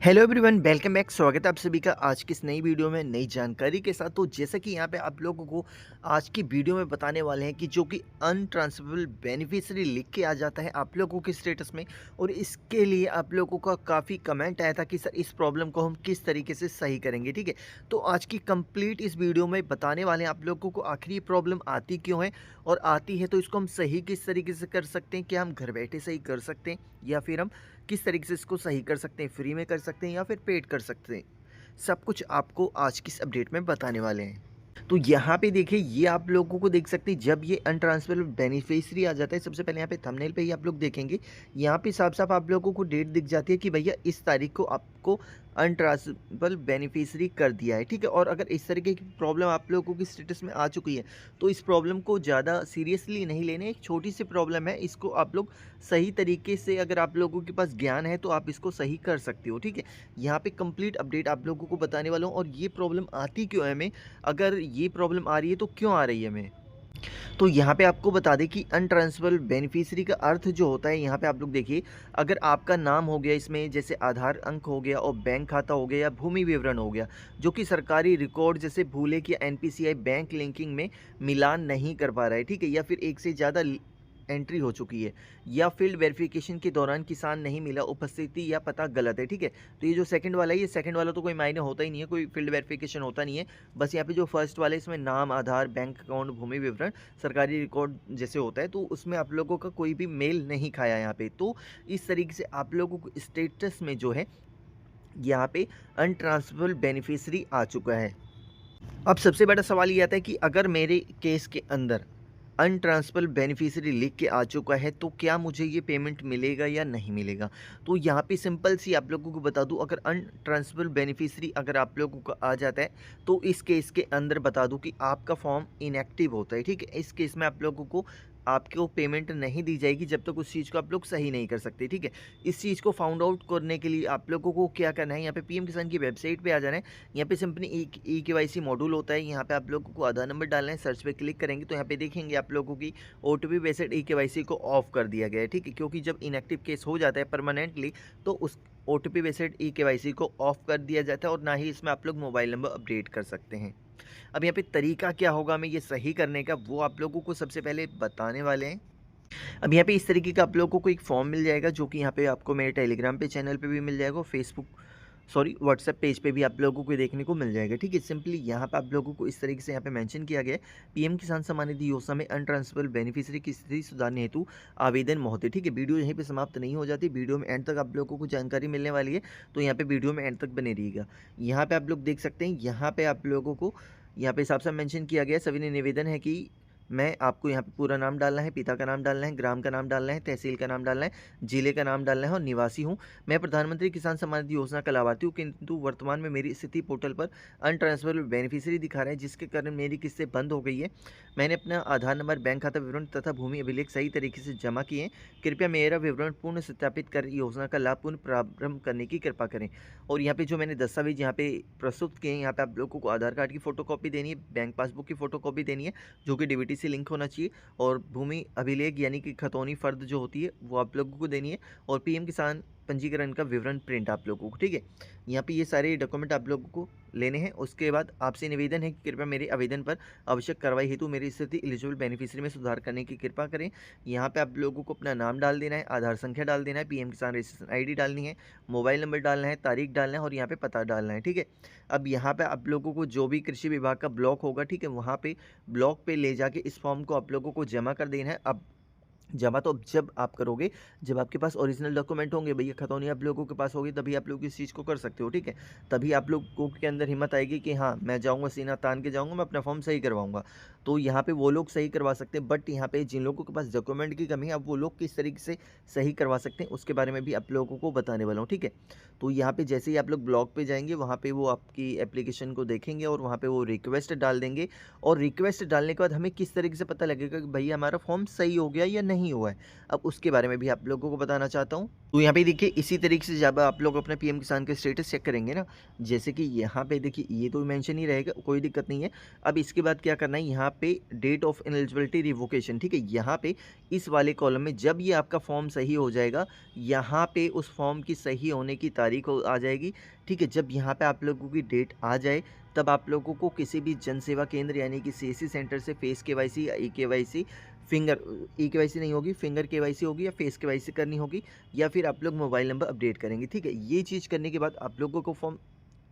Hello everyone, welcome back. स्वागत है आप सभी का आज की इस नई वीडियो में नई जानकारी के साथ। तो जैसा कि यहाँ पे आप लोगों को आज की वीडियो में बताने वाले हैं कि जो कि अनट्रांसफरेबल बेनिफिशियरी लिख के आ जाता है आप लोगों के स्टेटस में, और इसके लिए आप लोगों का काफ़ी कमेंट आया था कि सर इस प्रॉब्लम को हम किस तरीके से सही करेंगे। ठीक है, तो आज की कंप्लीट इस वीडियो में बताने वाले हैं आप लोगों को आखिर ये प्रॉब्लम आती क्यों है, और आती है तो इसको हम सही किस तरीके से कर सकते हैं। क्या हम घर बैठे सही कर सकते हैं, या फिर हम किस तरीके से इसको सही कर सकते हैं, फ्री में कर सकते हैं या फिर पेड कर सकते हैं। सब कुछ आपको आज की इस अपडेट में बताने वाले हैं। तो यहाँ पे देखिए, ये आप लोगों को देख सकते हैं जब ये अनट्रांसफरेबल बेनिफिशियरी आ जाता है। सबसे पहले यहाँ पे थंबनेल पे ही आप लोग देखेंगे, यहाँ पे साफ साफ आप लोगों को डेट दिख जाती है कि भैया इस तारीख को आपको अनट्रांसफरेबल बेनिफिशियरी कर दिया है। ठीक है, और अगर इस तरीके की प्रॉब्लम आप लोगों की स्टेटस में आ चुकी है तो इस प्रॉब्लम को ज़्यादा सीरियसली नहीं लेने। एक छोटी सी प्रॉब्लम है, इसको आप लोग सही तरीके से, अगर आप लोगों के पास ज्ञान है तो आप इसको सही कर सकते हो। ठीक है, यहाँ पे कंप्लीट अपडेट आप लोगों को बताने वाला हूँ, और ये प्रॉब्लम आती क्यों है हमें, अगर ये प्रॉब्लम आ रही है तो क्यों आ रही है हमें। तो यहाँ पे आपको बता दें कि अनट्रांसफरेबल बेनिफिशियरी का अर्थ जो होता है, यहाँ पे आप लोग देखिए, अगर आपका नाम हो गया इसमें, जैसे आधार अंक हो गया और बैंक खाता हो गया या भूमि विवरण हो गया, जो कि सरकारी रिकॉर्ड जैसे भूले कि एनपीसीआई बैंक लिंकिंग में मिलान नहीं कर पा रहा है। ठीक है, या फिर एक से ज़्यादा एंट्री हो चुकी है, या फील्ड वेरिफिकेशन के दौरान किसान नहीं मिला, उपस्थिति या पता गलत है। ठीक है, तो ये जो सेकंड वाला है, ये सेकंड वाला तो कोई मायने होता ही नहीं है, कोई फील्ड वेरिफिकेशन होता नहीं है। बस यहाँ पे जो फर्स्ट वाला है, इसमें नाम, आधार, बैंक अकाउंट, भूमि विवरण, सरकारी रिकॉर्ड जैसे होता है, तो उसमें आप लोगों का कोई भी मेल नहीं खाया यहाँ पे। तो इस तरीके से आप लोगों को स्टेटस में जो है यहाँ पे अनट्रांसफरेबल बेनिफिशियरी आ चुका है। अब सबसे बड़ा सवाल ये आता है कि अगर मेरे केस के अंदर अनट्रांसफरेबल बेनिफिशियरी लिख के आ चुका है तो क्या मुझे ये पेमेंट मिलेगा या नहीं मिलेगा। तो यहाँ पे सिंपल सी आप लोगों को बता दूँ, अगर अनट्रांसफरेबल बेनिफिशियरी अगर आप लोगों को आ जाता है तो इस केस के अंदर बता दूँ कि आपका फॉर्म इनएक्टिव होता है। ठीक है, इस केस में आप लोगों को आपको पेमेंट नहीं दी जाएगी जब तक उस चीज़ को आप लोग सही नहीं कर सकते। ठीक है, इस चीज़ को फाउंड आउट करने के लिए आप लोगों को क्या करना है, यहाँ पे पीएम किसान की वेबसाइट पे आ जाना है। यहाँ पे सिंपली ई केवाईसी मॉड्यूल होता है, यहाँ पे आप लोगों को आधार नंबर डालना है। सर्च पे क्लिक करेंगे तो यहाँ पे देखेंगे आप लोगों की ओटीपी बेस्ड ई केवाईसी को ऑफ कर दिया गया है। ठीक है, क्योंकि जब इनएक्टिव केस हो जाता है परमानेंटली तो उस ओटीपी बेस्ड ई केवाईसी को ऑफ कर दिया जाता है, और ना ही इसमें आप लोग मोबाइल नंबर अपडेट कर सकते हैं। अब यहाँ पे तरीका क्या होगा हमें ये सही करने का, वो आप लोगों को सबसे पहले बताने वाले हैं। अब यहाँ पे इस तरीके का आप लोगों को एक फॉर्म मिल जाएगा, जो कि यहाँ पे आपको मेरे टेलीग्राम पे चैनल पे भी मिल जाएगा, फेसबुक व्हाट्सएप पेज पे भी आप लोगों को देखने को मिल जाएगा। ठीक है, सिंपली यहाँ पे आप लोगों को इस तरीके से यहाँ पे मेंशन किया गया है, पीएम किसान सम्मान निधि योजना में अनट्रांसफरेबल बेनिफिशियरी की स्थिति सुधारने हेतु आवेदन महोदय। ठीक है, वीडियो यहीं पे समाप्त नहीं हो जाती, वीडियो में एंड तक आप लोगों को जानकारी मिलने वाली है, तो यहाँ पे वीडियो में एंड तक बने रहिएगा। यहाँ पे आप लोग देख सकते हैं, यहाँ पे आप लोगों को यहाँ पे साफ साफ मेंशन किया गया है, सभी ने निवेदन है कि मैं आपको यहाँ पे पूरा नाम डालना है, पिता का नाम डालना है, ग्राम का नाम डालना है, तहसील का नाम डालना है, जिले का नाम डालना है, और निवासी हूँ। मैं प्रधानमंत्री किसान सम्मान निधि योजना का लाभार्थी हूँ, किंतु वर्तमान में मेरी स्थिति पोर्टल पर अनट्रांसफरेबल बेनिफिशियरी दिखा रहा है, जिसके कारण मेरी किस्तें बंद हो गई है। मैंने अपना आधार नंबर, बैंक खाता विवरण तथा भूमि अभिलेख सही तरीके से जमा किए हैं। कृपया मेरा विवरण पूर्ण सत्यापित कर योजना का लाभ पुनः प्रारंभ करने की कृपा करें। और यहाँ पे जो मैंने दस्तावेज यहाँ पे प्रस्तुत किए हैं, यहाँ पे आप लोगों को आधार कार्ड की फोटोकॉपी देनी है, बैंक पासबुक की फोटोकॉपी देनी है, जो कि डीबीटी से लिंक होना चाहिए, और भूमि अभिलेख यानी कि खतौनी फर्द जो होती है वो आप लोगों को देनी है, और पीएम किसान पंजीकरण का विवरण प्रिंट आप लोगों को। ठीक है, यहाँ पे ये सारे डॉक्यूमेंट आप लोगों को लेने हैं। उसके बाद आपसे निवेदन है कि कृपया मेरे आवेदन पर आवश्यक कार्रवाई हेतु मेरी स्थिति एलिजिबल बेनिफिशियरी में सुधार करने की कृपा करें। यहाँ पे आप लोगों को अपना नाम डाल देना है, आधार संख्या डाल देना है, पीएम किसान रजिस्ट्रेशन आईडी डालनी है, मोबाइल नंबर डालना है, तारीख डालना है, और यहाँ पे पता डालना है। ठीक है, अब यहाँ पे आप लोगों को जो भी कृषि विभाग का ब्लॉक होगा, ठीक है, वहाँ पे ब्लॉक पे ले जाके इस फॉर्म को आप लोगों को जमा कर देना है। अब जमा तो अब जब आप करोगे, जब आपके पास ओरिजिनल डॉक्यूमेंट होंगे, भैया खतौनी आप लोगों के पास होगी, तभी आप लोग इस चीज़ को कर सकते हो। ठीक है, तभी आप लोगों के अंदर हिम्मत आएगी कि हाँ, मैं जाऊँगा, सीना तान के जाऊँगा, मैं अपना फॉर्म सही करवाऊँगा। तो यहाँ पे वो लोग सही करवा सकते हैं, बट यहाँ पे जिन लोगों के पास डॉक्यूमेंट की कमी है, अब वो लोग किस तरीके से सही करवा सकते हैं उसके बारे में भी आप लोगों को बताने वाला हूँ। ठीक है, तो यहाँ पे जैसे ही आप लोग ब्लॉग पे जाएंगे, वहाँ पे वो आपकी एप्लीकेशन को देखेंगे, और वहाँ पे वो रिक्वेस्ट डाल देंगे, और रिक्वेस्ट डालने के बाद हमें किस तरीके से पता लगेगा कि भैया हमारा फॉर्म सही हो गया या नहीं हुआ है, अब उसके बारे में भी आप लोगों को बताना चाहता हूँ। तो यहाँ पे देखिए इसी तरीके से जब आप लोग अपने पीएम किसान का स्टेटस चेक करेंगे ना, जैसे कि यहाँ पे देखिए ये तो मेंशन ही रहेगा, कोई दिक्कत नहीं है। अब इसके बाद क्या करना है, यहाँ पे डेट ऑफ इनएलिजिबिलिटी रिवोकेशन, ठीक है? यहाँ पे इस वाले कॉलम में जब ये आपका फॉर्म सही हो जाएगा, यहाँ पे उस फॉर्म की सही होने की तारीख आ जाएगी, ठीक है? जब यहाँ पे आप लोगों की डेट आ जाए, तब आप लोगों को किसी भी जन सेवा केंद्र यानी कि सीएससी सेंटर से फेस केवाईसी या ई-केवाईसी फिंगर ई-केवाईसी नहीं होगी, फिंगर केवाईसी होगी या फेस केवाईसी करनी होगी, या फिर आप लोग मोबाइल नंबर अपडेट करेंगे, ठीक है? ये चीज़ करने के बाद आप लोगों को फॉर्म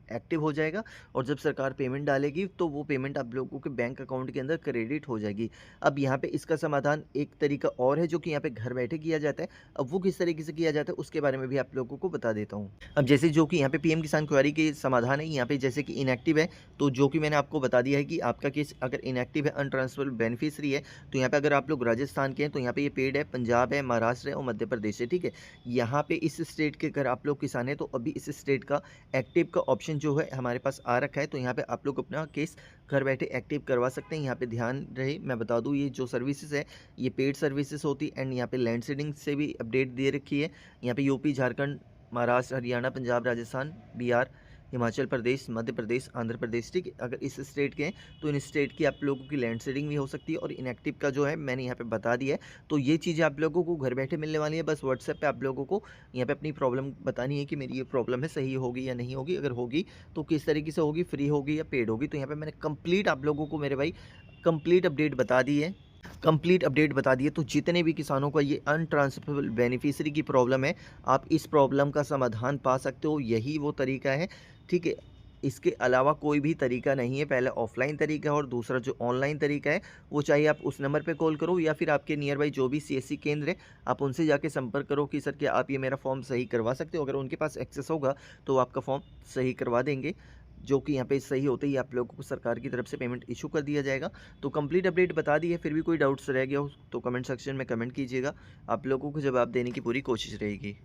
एक्टिव हो जाएगा, और जब सरकार पेमेंट डालेगी तो वो पेमेंट आप लोगों के बैंक अकाउंट के अंदर क्रेडिट हो जाएगी। अब यहाँ पे इसका समाधान एक तरीका और है जो कि यहाँ पे घर बैठे किया जाता है। अब वो किस तरीके से किया जाता है उसके बारे में भी आप लोगों को बता देता हूँ। अब जैसे जो कि यहाँ पे पीएम किसान क्वेरी के समाधान है, यहाँ पे जैसे कि इनएक्टिव है, तो जो कि मैंने आपको बता दिया है कि आपका केस अगर इनएक्टिव है, अनट्रांसफरेबल बेनिफिशियरी है, तो यहाँ पे अगर आप लोग राजस्थान के हैं तो यहाँ पे ये पेड है, पंजाब है, महाराष्ट्र है और मध्य प्रदेश है, ठीक है? यहाँ पे इस स्टेट के अगर आप लोग किसान हैं तो अभी इस स्टेट का एक्टिव का ऑप्शन जो है हमारे पास आ रखा है, तो यहाँ पे आप लोग अपना केस घर बैठे एक्टिव करवा सकते हैं। यहाँ पे ध्यान रहे, मैं बता दूँ ये जो सर्विसेज है ये पेड सर्विसेज होती है, एंड यहाँ पे लैंड सीडिंग से भी अपडेट दे रखी है। यहाँ पे यूपी, झारखंड, महाराष्ट्र, हरियाणा, पंजाब, राजस्थान, बिहार, हिमाचल प्रदेश, मध्य प्रदेश, आंध्र प्रदेश, ठीक है? अगर इस स्टेट के हैं तो इन स्टेट की आप लोगों की लैंड सीडिंग भी हो सकती है, और इनएक्टिव का जो है मैंने यहाँ पे बता दिया है। तो ये चीज़ें आप लोगों को घर बैठे मिलने वाली है, बस व्हाट्सएप पे आप लोगों को यहाँ पे अपनी प्रॉब्लम बतानी है कि मेरी ये प्रॉब्लम है, सही होगी या नहीं होगी, अगर होगी तो किस तरीके से होगी, फ्री होगी या पेड होगी। तो यहाँ पे मैंने कंप्लीट आप लोगों को मेरे भाई कंप्लीट अपडेट बता दी है, कंप्लीट अपडेट बता दी है। तो जितने भी किसानों का ये अनट्रांसफरेबल बेनिफिशियरी की प्रॉब्लम है, आप इस प्रॉब्लम का समाधान पा सकते हो, यही वो तरीका है, ठीक है? इसके अलावा कोई भी तरीका नहीं है। पहला ऑफलाइन तरीका है और दूसरा जो ऑनलाइन तरीका है, वो चाहे आप उस नंबर पे कॉल करो या फिर आपके नियर बाई जो भी सीएससी केंद्र है, आप उनसे जाके संपर्क करो कि सर क्या आप ये मेरा फॉर्म सही करवा सकते हो। अगर उनके पास एक्सेस होगा तो वो आपका फॉर्म सही करवा देंगे, जो कि यहाँ पे सही होते ही आप लोगों को सरकार की तरफ से पेमेंट इशू कर दिया जाएगा। तो कंप्लीट अपडेट बता दी है, फिर भी कोई डाउट्स रह गया हो तो कमेंट सेक्शन में कमेंट कीजिएगा, आप लोगों को जवाब देने की पूरी कोशिश रहेगी।